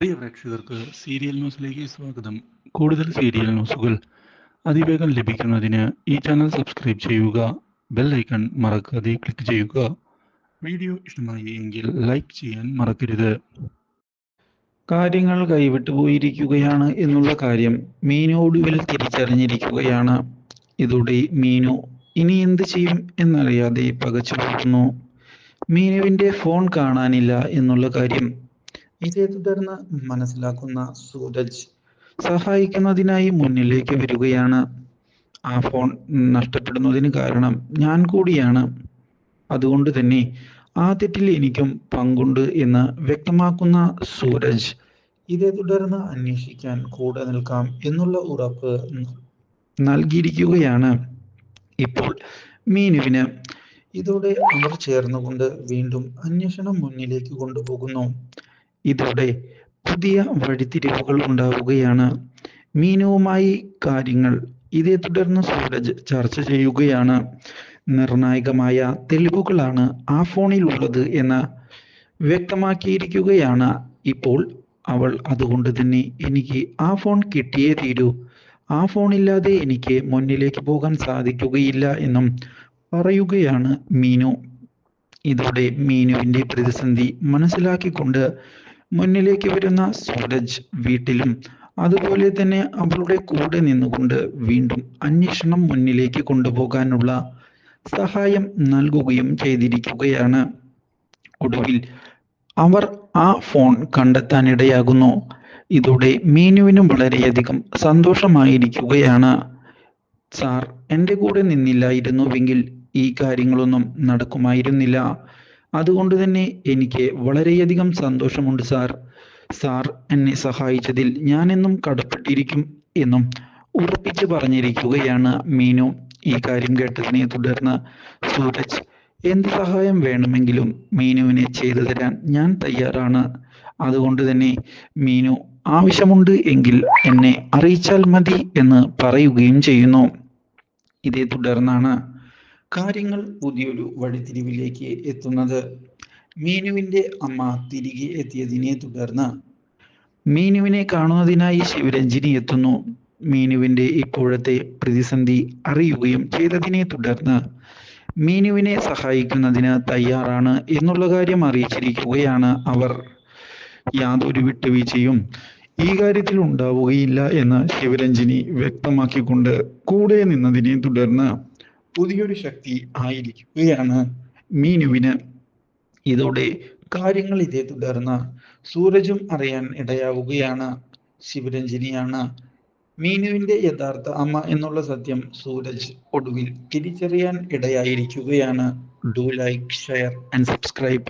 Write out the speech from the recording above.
പ്രിയ പ്രേക്ഷകർക്ക് സീരിയൽ ന്യൂസിലേക്ക് സ്വാഗതം. കൂടുതൽ സീരിയൽ ന്യൂസുകൾ അതിവേഗം ലഭിക്കുന്നതിന് ഈ ചാനൽ സബ്സ്ക്രൈബ് ചെയ്യുക. ബെൽ ഐക്കൺ മറക്കാതെ ക്ലിക്ക് ചെയ്യുക. വീഡിയോ ഇഷ്ടമായി എങ്കിൽ ലൈക്ക് ചെയ്യാൻ മറക്കരുത്. കാര്യങ്ങൾ കൈവിട്ടു പോയിരിക്കുകയാണ് എന്നുള്ള കാര്യം മീനു ഒടുവിൽ തിരിച്ചറിഞ്ഞിരിക്കുകയാണ്. ഇതോടെ മീനു ഇനി എന്ത് ചെയ്യും എന്നറിയാതെ പകച്ചു പോകുന്നു. മീനുവിൻ്റെ ഫോൺ കാണാനില്ല എന്നുള്ള കാര്യം ഇതേ തുടർന്ന് മനസ്സിലാക്കുന്ന സൂരജ് സഹായിക്കുന്നതിനായി മുന്നിലേക്ക് വരികയാണ്. ആ ഫോൺ നഷ്ടപ്പെടുന്നതിന് കാരണം ഞാൻ കൂടിയാണ്. അതുകൊണ്ട് തന്നെ ആ തെറ്റിൽ എനിക്കും പങ്കുണ്ട് എന്ന് വ്യക്തമാക്കുന്ന സൂരജ് ഇതേ തുടർന്ന് അന്വേഷിക്കാൻ കൂടെ നിൽക്കാം എന്നുള്ള ഉറപ്പ് നൽകിയിരിക്കുകയാണ് ഇപ്പോൾ മീനുവിന്. ഇതോടെ അവർ ചേർന്നുകൊണ്ട് വീണ്ടും അന്വേഷണം മുന്നിലേക്ക് കൊണ്ടുപോകുന്നു. ഇതോടെ പുതിയ വഴിത്തിരിവുകൾ ഉണ്ടാവുകയാണ്. മീനുവുമായി കാര്യങ്ങൾ ഇതേ തുടർന്ന് സൂരജ് ചർച്ച ചെയ്യുകയാണ്. നിർണായകമായ തെളിവുകളാണ് ആ ഫോണിൽ ഉള്ളത് എന്ന് വ്യക്തമാക്കിയിരിക്കുകയാണ് ഇപ്പോൾ അവൾ. അതുകൊണ്ട് തന്നെ എനിക്ക് ആ ഫോൺ കിട്ടിയേ തീരൂ. ആ ഫോണില്ലാതെ എനിക്ക് മുന്നിലേക്ക് പോകാൻ സാധിക്കുകയില്ല എന്നും പറയുകയാണ് മീനു. ഇതോടെ മീനുവിൻ്റെ പ്രതിസന്ധി മനസ്സിലാക്കിക്കൊണ്ട് മുന്നിലേക്ക് വരുന്ന സൂരജ് വീട്ടിലും അതുപോലെ തന്നെ അവളുടെ കൂടെ നിന്നുകൊണ്ട് വീണ്ടും അന്വേഷണം മുന്നിലേക്ക് കൊണ്ടുപോകാനുള്ള സഹായം നൽകുകയും ചെയ്തിരിക്കുകയാണ്. ഒടുവിൽ അവർ ആ ഫോൺ കണ്ടെത്താനിടയാകുന്നു. ഇതോടെ മീനുവിനും വളരെയധികം സന്തോഷമായിരിക്കുകയാണ്. സാർ എൻ്റെ കൂടെ നിന്നില്ലായിരുന്നുവെങ്കിൽ ഈ കാര്യങ്ങളൊന്നും നടക്കുമായിരുന്നില്ല. അതുകൊണ്ട് തന്നെ എനിക്ക് വളരെയധികം സന്തോഷമുണ്ട് സാർ. സാർ എന്നെ സഹായിച്ചതിൽ ഞാൻ എന്നും കടപ്പെട്ടിരിക്കും എന്നും ഉറപ്പിച്ചു പറഞ്ഞിരിക്കുകയാണ് മീനു. ഈ കാര്യം കേട്ടതിനെ തുടർന്ന് സൂരജ് എന്ത് സഹായം വേണമെങ്കിലും മീനുവിനെ ചെയ്തു തരാൻ ഞാൻ തയ്യാറാണ്. അതുകൊണ്ട് തന്നെ മീനു ആവശ്യമുണ്ട് എങ്കിൽ എന്നെ അറിയിച്ചാൽ മതി എന്ന് പറയുകയും ചെയ്യുന്നു. ഇതേ തുടർന്നാണ് കാര്യങ്ങൾ പുതിയൊരു വഴിത്തിരിവിലേക്ക് എത്തുന്നത്. മീനുവിൻ്റെ അമ്മ തിരികെ എത്തിയതിനെ തുടർന്ന് മീനുവിനെ കാണുന്നതിനായി ശിവരഞ്ജിനി എത്തുന്നു. മീനുവിൻ്റെ ഇപ്പോഴത്തെ പ്രതിസന്ധി അറിയുകയും ചെയ്തതിനെ തുടർന്ന് മീനുവിനെ സഹായിക്കുന്നതിന് തയ്യാറാണ് എന്നുള്ള കാര്യം അറിയിച്ചിരിക്കുകയാണ് അവർ. യാതൊരു വിട്ടുവീഴ്ചയും ഈ കാര്യത്തിൽ ഉണ്ടാവുകയില്ല എന്ന് ശിവരഞ്ജിനി വ്യക്തമാക്കിക്കൊണ്ട് കൂടെ നിന്നതിനെ തുടർന്ന് പുതിയൊരു ശക്തി ആയിരിക്കുകയാണ് മീനുവിന്. ഇതോടെ കാര്യങ്ങൾ ഇതേ തുടർന്ന് സൂരജും അറിയാൻ ഇടയാവുകയാണ്. ശിവരഞ്ജിനിയാണ് മീനുവിൻ്റെ യഥാർത്ഥ അമ്മ എന്നുള്ള സത്യം സൂരജ് ഒടുവിൽ തിരിച്ചറിയാൻ ഇടയായിരിക്കുകയാണ്. Do like, share and subscribe.